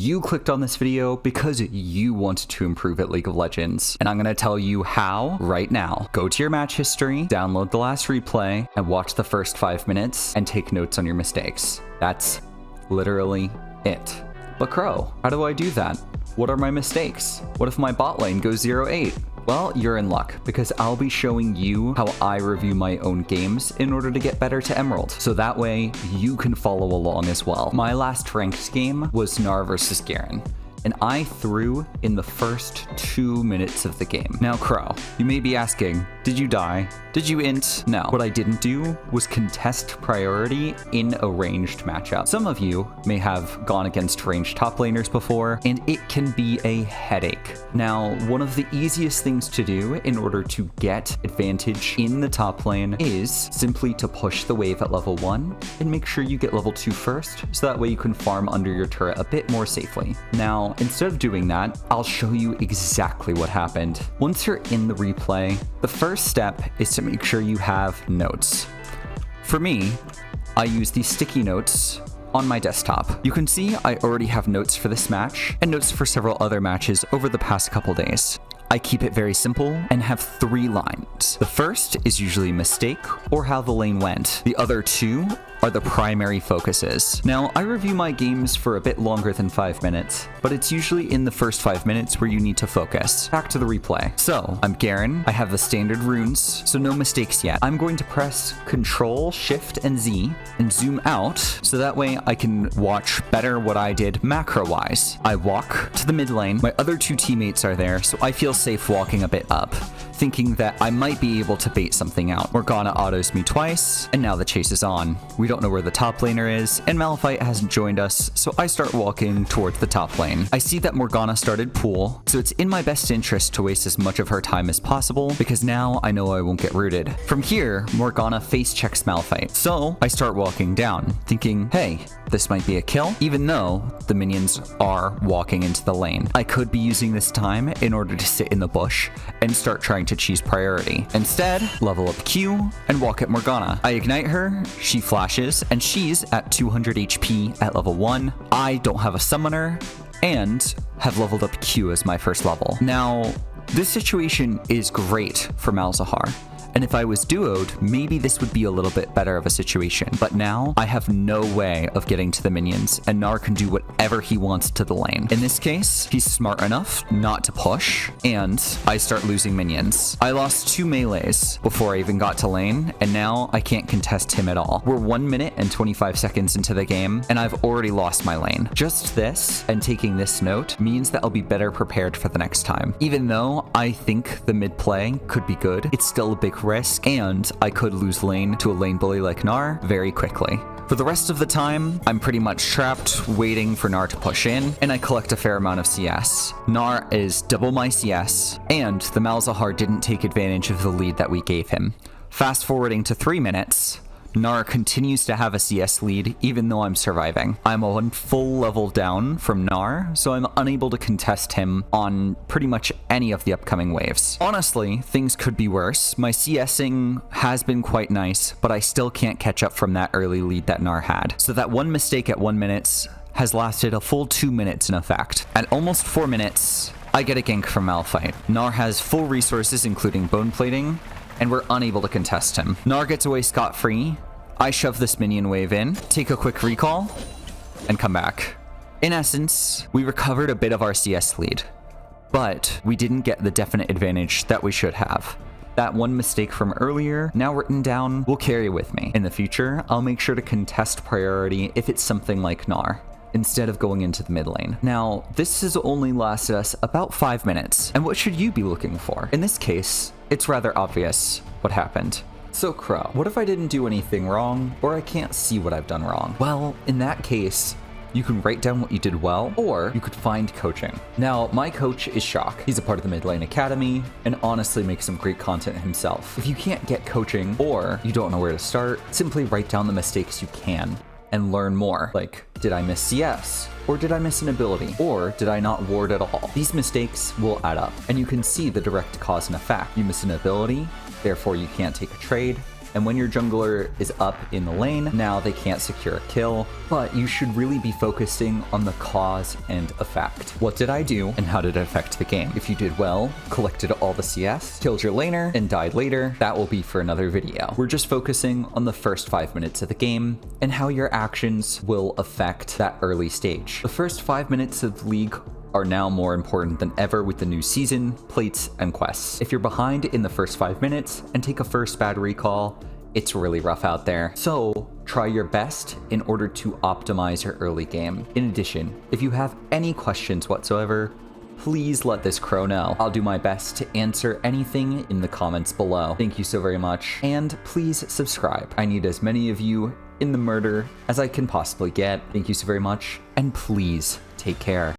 You clicked on this video because you wanted to improve at League of Legends, and I'm gonna tell you how right now. Go to your match history, download the last replay, and watch the first 5 minutes and take notes on your mistakes. That's literally it. But Crow, how do I do that? What are my mistakes? What if my bot lane goes 0-8? Well, you're in luck, because I'll be showing you how I review my own games in order to get better to Emerald, so that way you can follow along as well. My last ranked game was Gnar versus Garen, and I threw in the first 2 minutes of the game. Now, Crow, you may be asking, did you die? Did you int? No. What I didn't do was contest priority in a ranged matchup. Some of you may have gone against ranged top laners before, and it can be a headache. Now, one of the easiest things to do in order to get advantage in the top lane is simply to push the wave at level 1 and make sure you get level 2 first, so that way you can farm under your turret a bit more safely. Now, instead of doing that, I'll show you exactly what happened. Once you're in the replay, the first step is to make sure you have notes. For me, I use these sticky notes on my desktop. You can see I already have notes for this match and notes for several other matches over the past couple days. I keep it very simple and have 3 lines. The first is usually a mistake or how the lane went. The other 2 are the primary focuses. Now, I review my games for a bit longer than 5 minutes, but it's usually in the first 5 minutes where you need to focus. Back to the replay. So, I'm Garen, I have the standard runes, so no mistakes yet. I'm going to press Control, Shift, and Z and zoom out, so that way I can watch better what I did macro-wise. I walk to the mid lane, my other 2 teammates are there, so I feel safe walking a bit up, thinking that I might be able to bait something out. Morgana autos me twice, and now the chase is on. We don't know where the top laner is, and Malphite hasn't joined us, so I start walking towards the top lane. I see that Morgana started pool, so it's in my best interest to waste as much of her time as possible, because now I know I won't get rooted. From here, Morgana face checks Malphite, so I start walking down, thinking, hey, this might be a kill, even though the minions are walking into the lane. I could be using this time in order to sit in the bush and start trying to cheese priority. Instead, level up Q and walk at Morgana. I ignite her, she flashes, and she's at 200 HP at level 1. I don't have a summoner and have leveled up Q as my first level. Now, this situation is great for Malzahar. And if I was duoed, maybe this would be a little bit better of a situation. But now, I have no way of getting to the minions, and Gnar can do whatever he wants to the lane. In this case, he's smart enough not to push, and I start losing minions. I lost 2 melees before I even got to lane, and now I can't contest him at all. We're 1 minute and 25 seconds into the game, and I've already lost my lane. Just this, and taking this note, means that I'll be better prepared for the next time. Even though I think the mid play could be good, it's still a big risk, and I could lose lane to a lane bully like Gnar very quickly. For the rest of the time, I'm pretty much trapped, waiting for Gnar to push in, and I collect a fair amount of CS. Gnar is double my CS, and the Malzahar didn't take advantage of the lead that we gave him. Fast forwarding to 3 minutes, Gnar continues to have a CS lead even though I'm surviving. I'm 1 full level down from Gnar, so I'm unable to contest him on pretty much any of the upcoming waves. Honestly, things could be worse. My CSing has been quite nice, but I still can't catch up from that early lead that Gnar had. So that 1 mistake at 1 minute has lasted a full 2 minutes in effect. At almost 4 minutes, I get a gank from Malphite. Gnar has full resources including bone plating, and we're unable to contest him. Gnar gets away scot-free. I shove this minion wave in, take a quick recall, and come back. In essence, we recovered a bit of our CS lead, but we didn't get the definite advantage that we should have. That 1 mistake from earlier, now written down, will carry with me. In the future, I'll make sure to contest priority if it's something like Gnar, instead of going into the mid lane. Now, this has only lasted us about 5 minutes, and what should you be looking for? In this case, it's rather obvious what happened. So Crow, what if I didn't do anything wrong, or I can't see what I've done wrong? Well, in that case, you can write down what you did well, or you could find coaching. Now, my coach is Shock. He's a part of the Mid Lane Academy, and honestly makes some great content himself. If you can't get coaching, or you don't know where to start, simply write down the mistakes you can, and learn more. Like, did I miss CS? Or did I miss an ability? Or did I not ward at all? These mistakes will add up, and you can see the direct cause and effect. You miss an ability, therefore you can't take a trade, And when your jungler is up in the lane, now they can't secure a kill, but you should really be focusing on the cause and effect. What did I do and how did it affect the game? If you did well, collected all the CS, killed your laner, and died later, that will be for another video. We're just focusing on the first 5 minutes of the game and how your actions will affect that early stage. The first 5 minutes of League are now more important than ever with the new season, plates, and quests. If you're behind in the first 5 minutes and take a first bad recall, it's really rough out there. So try your best in order to optimize your early game. In addition, if you have any questions whatsoever, please let this crow know. I'll do my best to answer anything in the comments below. Thank you so very much, and please subscribe. I need as many of you in the murder as I can possibly get. Thank you so very much, and please take care.